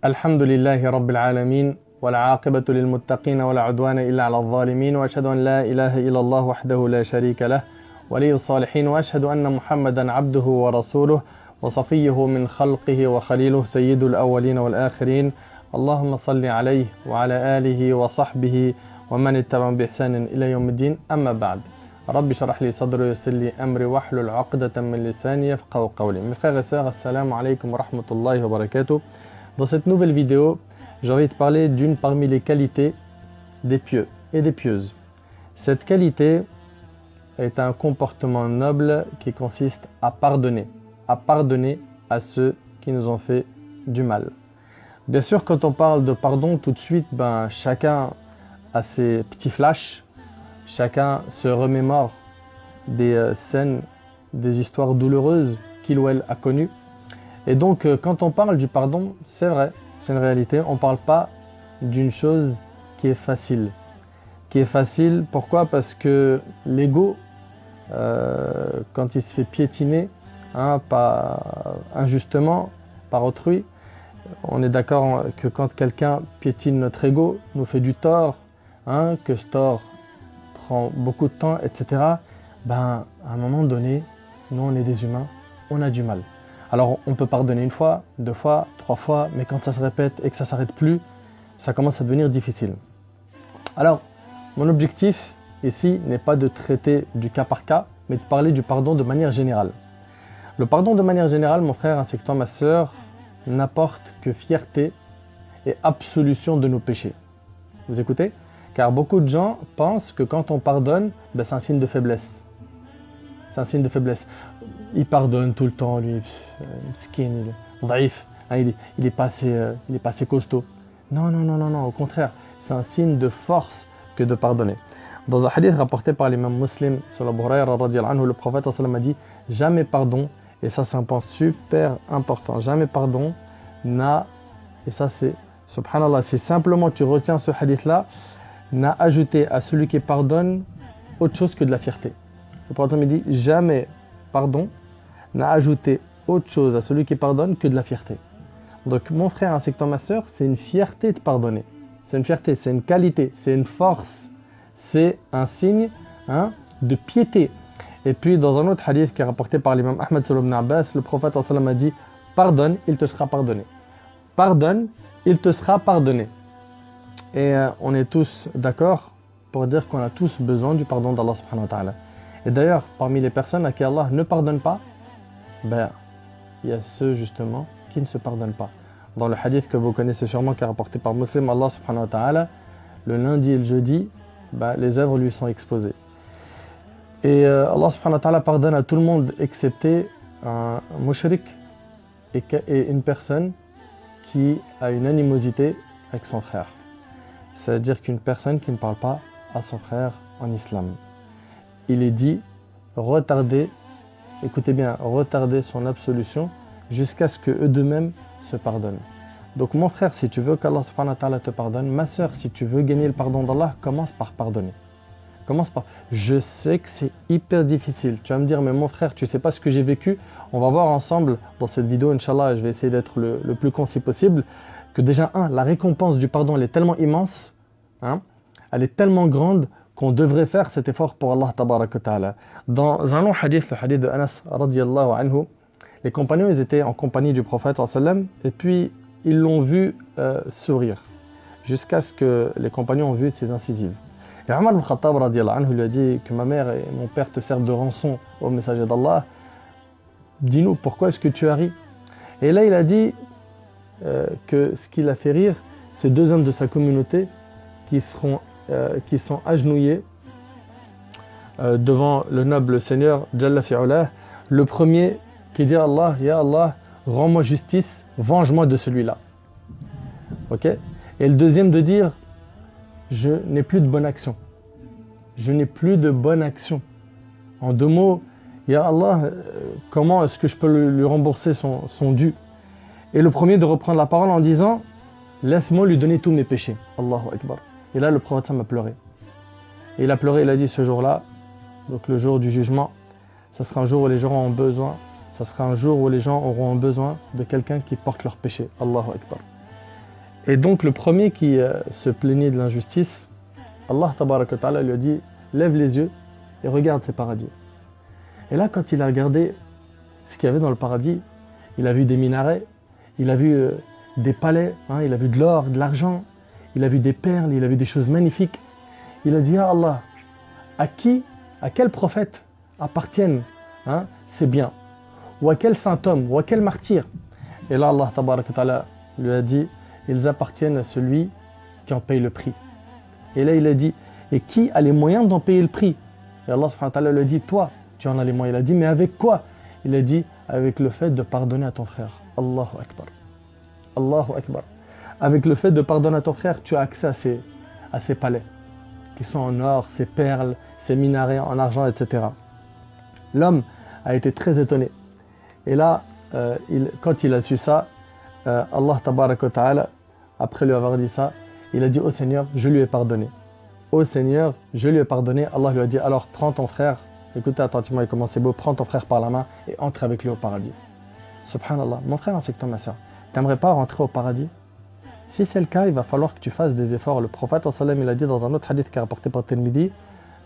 الحمد لله رب العالمين والعاقبة للمتقين ولا عدوان إلا على الظالمين وأشهد أن لا إله إلا الله وحده لا شريك له ولي الصالحين وأشهد أن محمدا عبده ورسوله وصفيه من خلقه وخليله سيد الأولين والآخرين اللهم صل عليه وعلى آله وصحبه ومن اتبعهم بإحسان إلى يوم الدين أما بعد رب اشرح لي صدري ويسر لي أمري واحلل عقدة من لساني يفقهوا قولي. Mes frères et sœurs, assalamu alaikum wa rahmatullahi wa barakatuh. Dans cette nouvelle vidéo, j'ai envie de parler d'une parmi les qualités des pieux et des pieuses. Cette qualité est un comportement noble qui consiste à pardonner à ceux qui nous ont fait du mal. Bien sûr, quand on parle de pardon, tout de suite, chacun a ses petits flashs, chacun se remémore des scènes, des histoires douloureuses qu'il ou elle a connues. Et donc, quand on parle du pardon, c'est vrai, c'est une réalité, on ne parle pas d'une chose qui est facile. Qui est facile, pourquoi? Parce que l'ego, quand il se fait piétiner, injustement, par autrui, on est d'accord que quand quelqu'un piétine notre ego, nous fait du tort, que ce tort prend beaucoup de temps, etc., à un moment donné, nous on est des humains, on a du mal. Alors on peut pardonner une fois, deux fois, trois fois, mais quand ça se répète et que ça ne s'arrête plus, ça commence à devenir difficile. Alors, mon objectif ici n'est pas de traiter du cas par cas, mais de parler du pardon de manière générale. Le pardon de manière générale, mon frère ainsi que toi, ma sœur, n'apporte que fierté et absolution de nos péchés. Vous écoutez? Car beaucoup de gens pensent que quand on pardonne, c'est un signe de faiblesse. C'est un signe de faiblesse. Il pardonne tout le temps, lui, skin, il est pas assez costaud. Non, au contraire, c'est un signe de force que de pardonner. Dans un hadith rapporté par l'imam Muslim, le prophète a dit « Jamais pardon », et ça c'est un point super important, jamais pardon n'a, et ça c'est, subhanallah, si simplement tu retiens ce hadith-là, n'a ajouté à celui qui pardonne autre chose que de la fierté. Le prophète me dit « Jamais pardon n'a ajouté autre chose à celui qui pardonne que de la fierté. » Donc mon frère ainsi que toi ma soeur, c'est une fierté de pardonner. C'est une fierté, c'est une qualité, c'est une force, c'est un signe de piété. Et puis dans un autre hadith qui est rapporté par l'imam Ahmed ibn Abbas, le prophète a dit « Pardonne, il te sera pardonné. Pardonne, il te sera pardonné. » Et on est tous d'accord pour dire qu'on a tous besoin du pardon d'Allah subhanahu wa ta'ala. Et d'ailleurs, parmi les personnes à qui Allah ne pardonne pas, il y a ceux justement qui ne se pardonnent pas. Dans le hadith que vous connaissez sûrement, qui est rapporté par Muslim, Allah subhanahu wa ta'ala, le lundi et le jeudi, les œuvres lui sont exposées. Et Allah subhanahu wa ta'ala pardonne à tout le monde, excepté un mushrik et une personne qui a une animosité avec son frère. C'est-à-dire qu'une personne qui ne parle pas à son frère en islam. Il est dit retarder, écoutez bien, retarder son absolution jusqu'à ce qu'eux d'eux-mêmes se pardonnent. Donc mon frère, si tu veux qu'Allah subhanahu wa ta'ala te pardonne, ma soeur, si tu veux gagner le pardon d'Allah, commence par pardonner. Commence par. Je sais que c'est hyper difficile. Tu vas me dire, mais mon frère, tu sais pas ce que j'ai vécu. On va voir ensemble dans cette vidéo, Inch'Allah, je vais essayer d'être le plus concis possible, que déjà, la récompense du pardon, elle est tellement immense, elle est tellement grande qu'on devrait faire cet effort pour Allah tabarak wa ta'ala. Dans un long hadith, le hadith de Anas radiyallahu anhu, les compagnons, ils étaient en compagnie du prophète sallam, et puis ils l'ont vu sourire, jusqu'à ce que les compagnons ont vu ses incisives. Et Omar ibn Khattab radiyallahu anhu lui a dit que ma mère et mon père te servent de rançon au messager d'Allah. Dis-nous, pourquoi est-ce que tu as ri? Et là, il a dit que ce qui l'a fait rire, c'est deux hommes de sa communauté qui sont agenouillés devant le noble Seigneur Jalla fi'ulah. Le premier qui dit Allah, Ya Allah, rends-moi justice, venge-moi de celui-là. Ok? Et le deuxième de dire je n'ai plus de bonne action. Je n'ai plus de bonne action. En deux mots, Ya Allah, comment est-ce que je peux lui rembourser son dû? Et le premier de reprendre la parole en disant laisse-moi lui donner tous mes péchés. Allahu Akbar. Et là, le prophète m'a pleuré. Et il a pleuré, il a dit ce jour-là, donc le jour du jugement, ce sera un jour où les gens auront besoin, ce sera un jour où les gens auront besoin de quelqu'un qui porte leurs péchés. Allahu Akbar. Et donc le premier qui se plaignait de l'injustice, Allah tabaraka wa ta'ala lui a dit lève les yeux et regarde ces paradis. Et là quand il a regardé ce qu'il y avait dans le paradis, il a vu des minarets, il a vu des palais, hein, il a vu de l'or, de l'argent, il a vu des perles, il a vu des choses magnifiques. Il a dit ah Allah, à quel prophète appartiennent ces biens, ou à quel saint homme, ou à quel martyr. Et là Allah tabaraka wa ta'ala lui a dit ils appartiennent à celui qui en paye le prix. Et là il a dit et qui a les moyens d'en payer le prix. Et Allah subhanahu wa ta'ala lui a dit toi tu en as les moyens. Il a dit mais avec quoi? Il a dit avec le fait de pardonner à ton frère. Allahu Akbar. Allahu Akbar. Avec le fait de pardonner à ton frère, tu as accès à ces palais qui sont en or, ces perles, ces minarets en argent, etc. L'homme a été très étonné. Et là, quand il a su ça, Allah tabaraka wa ta'ala, après lui avoir dit ça, il a dit au Seigneur, je lui ai pardonné. Ô Seigneur, je lui ai pardonné. Allah lui a dit, alors prends ton frère, écoutez attentivement comment c'est beau, prends ton frère par la main et entre avec lui au paradis. Subhanallah, mon frère ainsi que toi ma soeur, t'aimerais pas rentrer au paradis? Si c'est le cas, il va falloir que tu fasses des efforts. Le prophète il a dit dans un autre hadith qui est rapporté par Tirmidhi,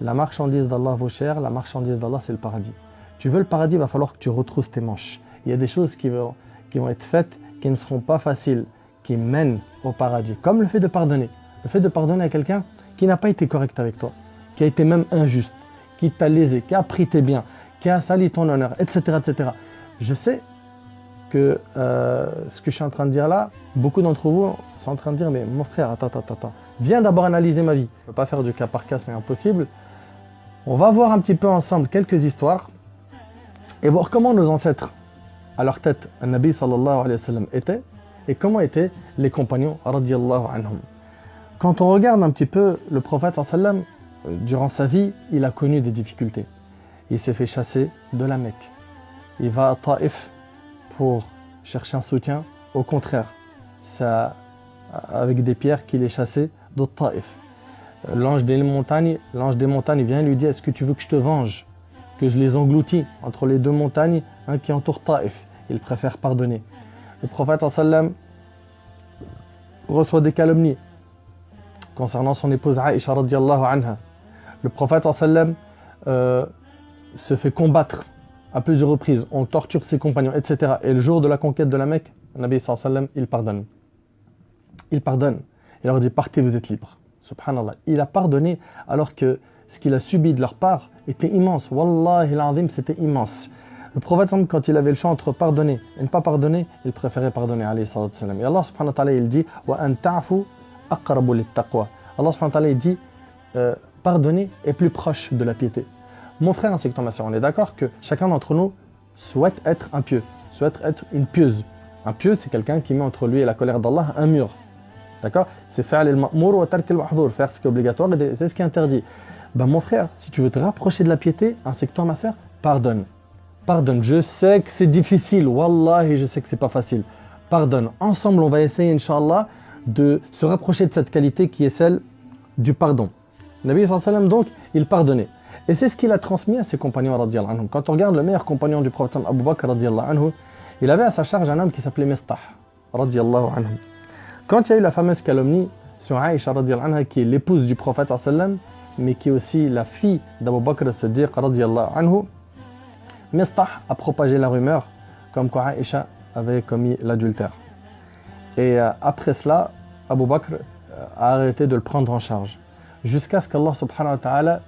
la marchandise d'Allah vaut cher, la marchandise d'Allah c'est le paradis. Tu veux le paradis, il va falloir que tu retrousses tes manches. Il y a des choses qui vont être faites qui ne seront pas faciles, qui mènent au paradis. Comme le fait de pardonner. Le fait de pardonner à quelqu'un qui n'a pas été correct avec toi, qui a été même injuste, qui t'a lésé, qui a pris tes biens, qui a sali ton honneur, etc. etc. Je sais que ce que je suis en train de dire là, beaucoup d'entre vous sont en train de dire mais mon frère, attends, viens d'abord analyser ma vie. Je ne peux pas faire du cas par cas, c'est impossible. On va voir un petit peu ensemble quelques histoires et voir comment nos ancêtres, à leur tête, un Nabi sallallahu alayhi wa sallam était et comment étaient les compagnons radiyallahu anhum. Quand on regarde un petit peu le prophète sallallahu alayhi wa sallam, durant sa vie, il a connu des difficultés. Il s'est fait chasser de la Mecque. Il va à Taïf pour chercher un soutien. Au contraire, c'est avec des pierres qu'il est chassé de Taïf. L'ange des montagnes vient et lui dit, est-ce que tu veux que je te venge, que je les engloutis entre les deux montagnes qui entourent Taïf? Il préfère pardonner. Le prophète sallam reçoit des calomnies concernant son épouse Aïcha radiyallahu anha. Le prophète sallam se fait combattre à plusieurs reprises, on torture ses compagnons, etc. Et le jour de la conquête de la Mecque, le Nabi sallallahu alayhi wa sallam, il pardonne. Il pardonne. Il leur dit, partez, vous êtes libres. Subhanallah. Il a pardonné alors que ce qu'il a subi de leur part était immense. Wallahi l'azim, c'était immense. Le prophète, quand il avait le choix entre pardonner et ne pas pardonner, il préférait pardonner. Alayhi salatu wassalam. Et Allah subhanahu wa ta'ala, il dit, wa an ta'fu aqrabu lit-taqwa. Allah subhanahu wa ta'ala, il dit, pardonner est plus proche de la piété. Mon frère ainsi que toi ma soeur, on est d'accord que chacun d'entre nous souhaite être un pieux, souhaite être une pieuse. Un pieux, c'est quelqu'un qui met entre lui et la colère d'Allah un mur. D'accord? C'est faire al-ma'mour wa tark al-mahdhour, faire ce qui est obligatoire et c'est ce qui est interdit. Ben mon frère, si tu veux te rapprocher de la piété, ainsi que toi ma soeur, pardonne. Pardonne. Je sais que c'est difficile, wallahi, je sais que c'est pas facile. Pardonne. Ensemble, on va essayer, Inch'Allah, de se rapprocher de cette qualité qui est celle du pardon. Le Nabi sallallahu alayhi wa sallam, donc, il pardonnait. Et c'est ce qu'il a transmis à ses compagnons radiyallahu anhum. Quand on regarde le meilleur compagnon du prophète Abu Bakr radiyallahu anhu, il avait à sa charge un homme qui s'appelait Mistah radiyallahu anhu. Quand il y a eu la fameuse calomnie sur Aïcha radiyallahu anha, qui est l'épouse du prophète sallallahu alayhi wa sallam, mais qui est aussi la fille d'Abu Bakr as-Siddiq radiyallahu anhu, Mistah a propagé la rumeur comme quoi Aïcha avait commis l'adultère. Et après cela, Abu Bakr a arrêté de le prendre en charge. Jusqu'à ce qu'Allah subhanahu wa ta'ala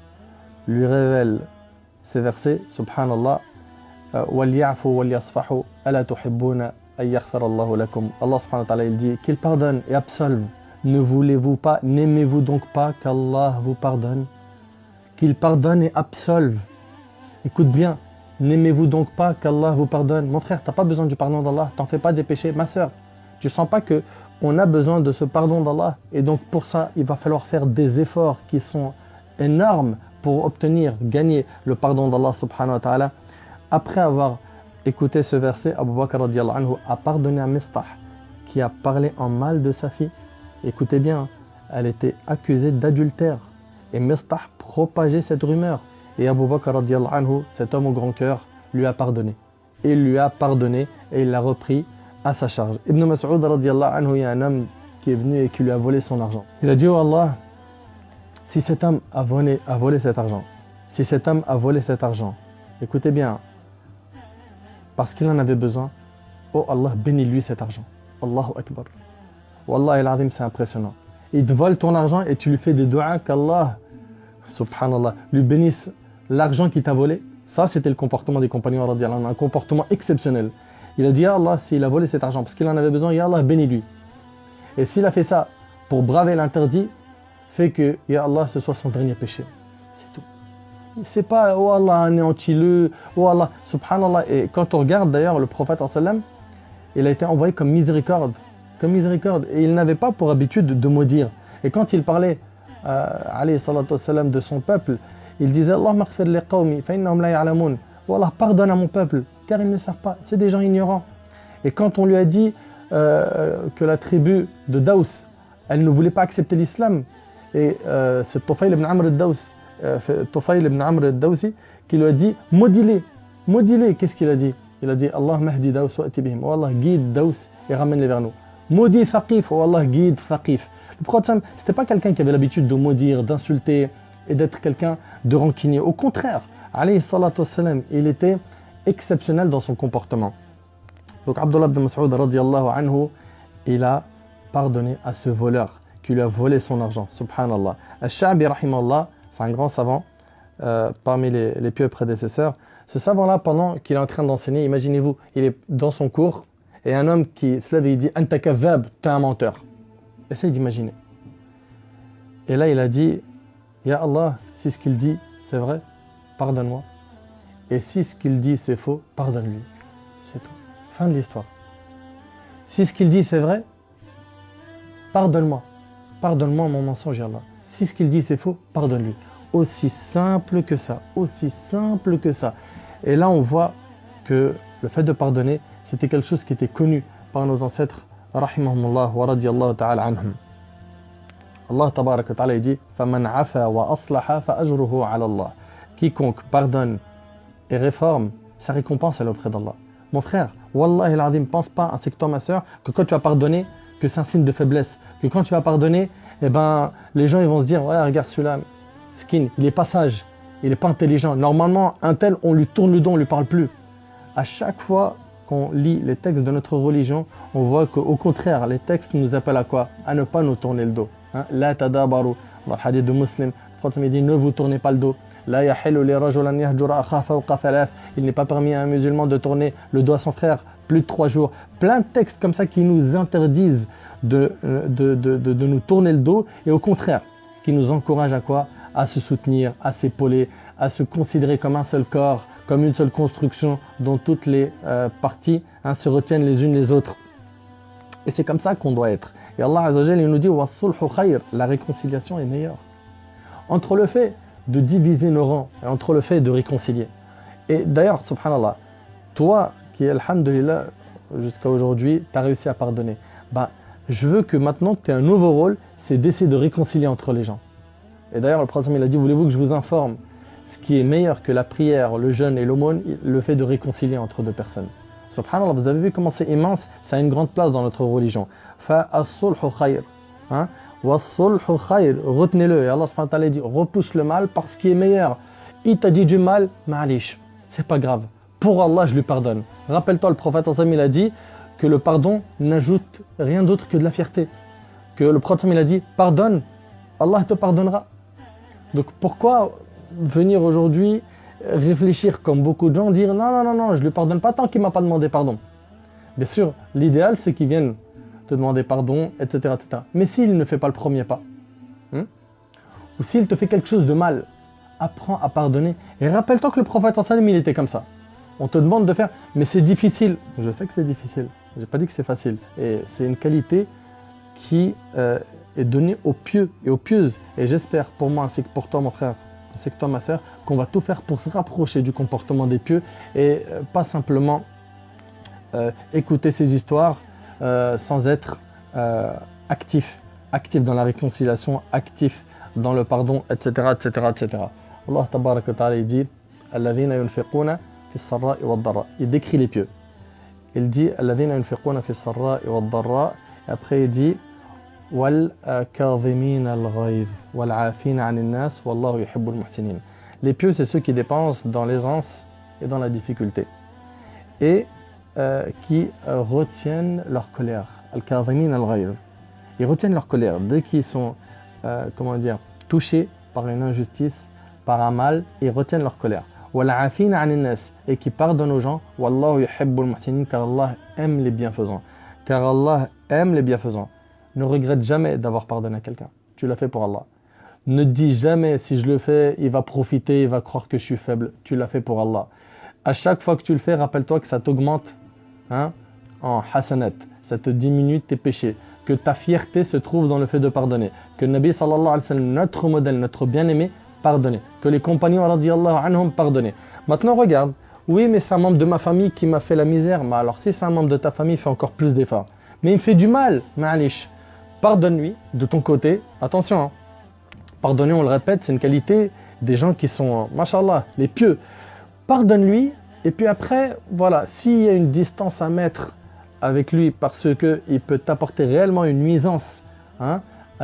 lui révèle ces versets, subhanallah, وَلْيَعْفُوا وَلْيَصْفَحُوا أَلَا تُحِبُّونَ أَنْ يَغْفِرَ اللَّهُ لَكُمْ. Allah subhanahu wa ta'ala il dit qu'il pardonne et absolve. Ne voulez-vous pas, n'aimez-vous donc pas qu'Allah vous pardonne? Qu'il pardonne et absolve. Écoute bien, n'aimez-vous donc pas qu'Allah vous pardonne? Mon frère, tu n'as pas besoin du pardon d'Allah, t'en fais pas des péchés. Ma soeur, tu ne sens pas qu'on a besoin de ce pardon d'Allah? Et donc pour ça, il va falloir faire des efforts qui sont énormes pour obtenir, gagner le pardon d'Allah subhanahu wa ta'ala. Après avoir écouté ce verset, Abu Bakr radiyallahu anhu a pardonné à Mistah qui a parlé en mal de sa fille. Écoutez bien, elle était accusée d'adultère et Mistah propageait cette rumeur. Et Abu Bakr radiyallahu anhu, cet homme au grand cœur, lui a pardonné. Il lui a pardonné et il l'a repris à sa charge. Ibn Mas'ud radiyallahu anhu, il y a un homme qui est venu et qui lui a volé son argent. Il a dit, oh Allah, si cet homme a volé cet argent, si cet homme a volé cet argent, écoutez bien, parce qu'il en avait besoin, oh Allah, bénis-lui cet argent. Allahu Akbar. Wallah al-Azim, c'est impressionnant. Il te vole ton argent et tu lui fais des doigts qu'Allah, subhanallah, lui bénisse l'argent qu'il t'a volé. Ça, c'était le comportement des compagnons, un comportement exceptionnel. Il a dit, ya Allah, s'il a volé cet argent parce qu'il en avait besoin, ya Allah, bénis-lui. Et s'il a fait ça pour braver l'interdit, fait que, ya Allah, ce soit son dernier péché. C'est tout. C'est pas, oh Allah, anéantis-le, oh Allah, subhanallah. Et quand on regarde d'ailleurs le prophète, il a été envoyé comme miséricorde. Et il n'avait pas pour habitude de maudire. Et quand il parlait, alayhi salatu wassalam, de son peuple, il disait, Allah maghfir li qawmi, fa innahum la ya'lamun. Oh Allah, pardonne à mon peuple, car ils ne savent pas. C'est des gens ignorants. Et quand on lui a dit que la tribu de Daous, elle ne voulait pas accepter l'islam, et c'est Tufayl ibn Amr al-Dawsi qui lui a dit, maudis-les. Qu'est-ce qu'il a dit? Il a dit, Allah mahdi Daous wa ati bihim. Oh Allah, guide Daous et ramène-les vers nous. Maudit Thaqif, oh Allah, guide Thaqif. Le prophète, c'était pas quelqu'un qui avait l'habitude de maudire, d'insulter et d'être quelqu'un de rancunier. Au contraire, alayhi salatu wassalam, il était exceptionnel dans son comportement. Donc Abdullah ibn Mas'ud radiyallahu anhu, il a pardonné à ce voleur qui lui a volé son argent. Subhanallah. Al-Sha'bi rahimahullah, c'est un grand savant parmi les pieux prédécesseurs. Ce savant-là, pendant qu'il est en train d'enseigner, imaginez-vous, il est dans son cours et un homme qui se lève et il dit « Anta kazzab, t'es un menteur ». Essayez d'imaginer. Et là, il a dit « Ya Allah, si ce qu'il dit c'est vrai, pardonne-moi. Et si ce qu'il dit c'est faux, pardonne-lui. » C'est tout. Fin de l'histoire. Si ce qu'il dit c'est vrai, pardonne-moi. Pardonne-moi mon mensonge, ya Allah. Si ce qu'il dit c'est faux, pardonne-lui. Aussi simple que ça. Aussi simple que ça. Et là, on voit que le fait de pardonner, c'était quelque chose qui était connu par nos ancêtres, rahimahumullah wa radiyallahu ta'ala anhum. Allah tabarak wa ta'ala dit فَمَنْ عَفَى وَأَصْلَحَ فَأَجْرُهُ عَلَى اللَّهِ. Quiconque pardonne et réforme, sa récompense est auprès d'Allah. Mon frère, wallahi al-azim, pense pas, ainsi que toi ma soeur, que quand tu vas pardonner, que c'est un signe de faiblesse. Que quand tu vas pardonner, eh ben, les gens ils vont se dire, ouais, regarde celui-là, skin, il est pas sage, il est pas intelligent. Normalement, un tel, on lui tourne le dos, on lui parle plus. À chaque fois qu'on lit les textes de notre religion, on voit qu'au contraire, les textes nous appellent à quoi? À ne pas nous tourner le dos. La tadabaru, dans le hadith de Muslim, le prophète dit, ne vous tournez pas le dos. La yahilu li rajulan yahjura akhahu fawqa thalath. Il n'est pas permis à un musulman de tourner le dos à son frère plus de 3 jours. Plein de textes comme ça qui nous interdisent de nous tourner le dos et au contraire, qui nous encouragent à quoi? À se soutenir, à s'épauler, à se considérer comme un seul corps, comme une seule construction dont toutes les parties se retiennent les unes les autres. Et c'est comme ça qu'on doit être. Et Allah Azza wa Jalla, il nous dit وَالصُّلْحُ خَيْرٌ. La réconciliation est meilleure. Entre le fait de diviser nos rangs et entre le fait de réconcilier. Et d'ailleurs, subhanallah, toi qui, alhamdulillah, jusqu'à aujourd'hui, tu as réussi à pardonner. Je veux que maintenant tu aies un nouveau rôle, c'est d'essayer de réconcilier entre les gens. Et d'ailleurs, le prophète il a dit, voulez-vous que je vous informe ce qui est meilleur que la prière, le jeûne et l'aumône, le fait de réconcilier entre deux personnes. Subhanallah, vous avez vu comment c'est immense, ça a une grande place dans notre religion. Fa-as-sulhu khayr. Wa-sulhu khayr. Retenez-le. Et Allah subhanahu wa ta'ala dit, repousse le mal parce qu'il est meilleur. Il t'a dit du mal, ma'alish. C'est pas grave. Pour Allah, je lui pardonne. Rappelle-toi, le prophète il a dit que le pardon n'ajoute rien d'autre que de la fierté. Que le prophète il a dit, pardonne, Allah te pardonnera. Donc pourquoi venir aujourd'hui réfléchir comme beaucoup de gens, dire non, je ne lui pardonne pas tant qu'il ne m'a pas demandé pardon. Bien sûr, l'idéal c'est qu'il vienne te demander pardon, etc. Mais s'il ne fait pas le premier pas, ou s'il te fait quelque chose de mal, apprends à pardonner. Et rappelle-toi que le prophète il était comme ça. On te demande de faire, mais c'est difficile. Je sais que c'est difficile, je n'ai pas dit que c'est facile. Et c'est une qualité qui est donnée aux pieux et aux pieuses. Et j'espère pour moi ainsi que pour toi mon frère, ainsi que toi ma soeur, qu'on va tout faire pour se rapprocher du comportement des pieux et pas simplement écouter ces histoires sans être actif dans la réconciliation, actif dans le pardon, etc. Allah tabarak wa ta'ala dit alladhina yunfiquna fi s-sarra'i wad-dharra. Il décrit les pieux. Il dit alladhina yunfiquna fi s-sarra'i wad-dharra. Et après il dit وَالْكَاظِمِينَ الْغَيْظَ وَالْعَافِينَ عَنِ النَّاسِ وَاللَّهُ يُحِبُّ الْمُحْسِنِينَ. Les pieux, c'est ceux qui dépensent dans l'aisance et dans la difficulté. Et qui retiennent leur colère. Al-Kadhimin al-Ghayz. Ils retiennent leur colère. Dès qu'ils sont touchés par une injustice, par un mal, ils retiennent leur colère. Wal-'afina 'anil nas, et qui pardonnent aux gens. Wallahu yuhibbul muhsinin, car Allah aime les bienfaisants. Car Allah aime les bienfaisants. Ne regrette jamais d'avoir pardonné à quelqu'un. Tu l'as fait pour Allah. Ne dis jamais si je le fais, il va profiter, il va croire que je suis faible. Tu l'as fait pour Allah. À chaque fois que tu le fais, rappelle-toi que ça t'augmente en hasanat. Ça te diminue tes péchés. Que ta fierté se trouve dans le fait de pardonner. Que Nabi sallallahu alayhi wa sallam, notre modèle, notre bien-aimé, pardonnait. Que les compagnons radiyallahu anhum pardonnaient. Maintenant regarde, oui mais c'est un membre de ma famille qui m'a fait la misère. Mais alors si c'est un membre de ta famille, fais encore plus d'efforts. Mais il me fait du mal, ma'alish. Pardonne-lui de ton côté. Attention, pardonner, on le répète, c'est une qualité des gens qui sont, mashallah, les pieux. Pardonne-lui, et puis après, voilà, s'il y a une distance à mettre avec lui parce qu'il peut t'apporter réellement une nuisance à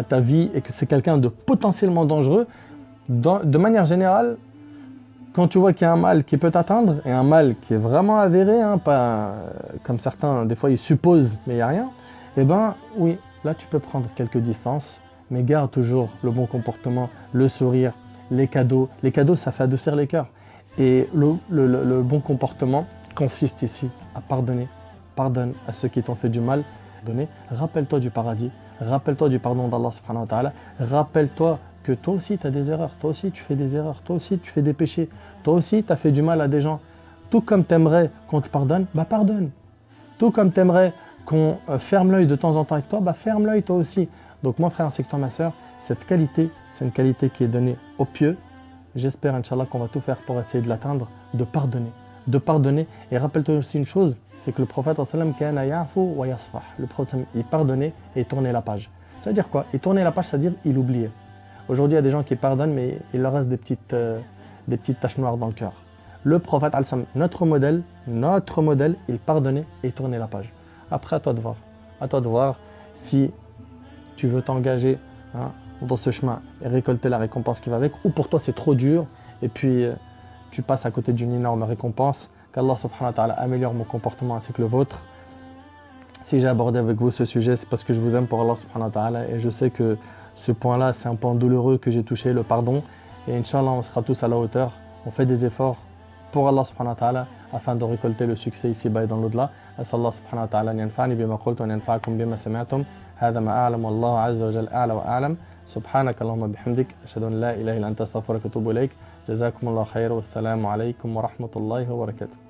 ta vie et que c'est quelqu'un de potentiellement dangereux, de manière générale, quand tu vois qu'il y a un mal qui peut t'atteindre, et un mal qui est vraiment avéré, pas comme certains, des fois ils supposent, mais il n'y a rien, eh bien oui, là tu peux prendre quelques distances, mais garde toujours le bon comportement, le sourire, les cadeaux. Les cadeaux, ça fait adoucir les cœurs. Et le bon comportement consiste ici à pardonner. Pardonne à ceux qui t'ont fait du mal. Rappelle-toi du paradis. Rappelle-toi du pardon d'Allah subhanahu wa ta'ala. Rappelle-toi que toi aussi tu as des erreurs. Toi aussi tu fais des erreurs. Toi aussi tu fais des péchés. Toi aussi tu as fait du mal à des gens. Tout comme tu aimerais qu'on te pardonne, pardonne. Tout comme tu aimerais qu'on ferme l'œil de temps en temps avec toi, ferme l'œil toi aussi. Donc mon frère ainsi que toi ma soeur, cette qualité, c'est une qualité qui est donnée aux pieux. J'espère, Inch'Allah, qu'on va tout faire pour essayer de l'atteindre, de pardonner. De pardonner. Et rappelle-toi aussi une chose, c'est que le prophète, le prophète, il pardonnait et il tournait la page. Ça veut dire quoi? Il tournait la page, c'est-à-dire il oubliait. Aujourd'hui, il y a des gens qui pardonnent, mais il leur reste des petites taches noires dans le cœur. Le prophète, notre modèle, il pardonnait et il tournait la page. Après, à toi de voir. À toi de voir si tu veux t'engager dans ce chemin et récolter la récompense qui va avec, ou pour toi c'est trop dur et puis tu passes à côté d'une énorme récompense. Qu'Allah subhanahu wa ta'ala améliore mon comportement ainsi que le vôtre. Si j'ai abordé avec vous ce sujet, c'est parce que je vous aime pour Allah subhanahu wa ta'ala et je sais que ce point-là, c'est un point douloureux que j'ai touché, le pardon. Et Inch'Allah, on sera tous à la hauteur. On fait des efforts pour Allah subhanahu wa ta'ala afin de récolter le succès ici-bas et dans l'au-delà. أسأل الله سبحانه وتعالى أن ينفعني بما قلت وأن ينفعكم بما سمعتم. هذا ما أعلم والله عز وجل أعلى وأعلم. سبحانك اللهم بحمدك أشهد أن لا إله إلا أنت أستغفرك وأتوب إليك. جزاكم الله خير والسلام عليكم ورحمة الله وبركاته.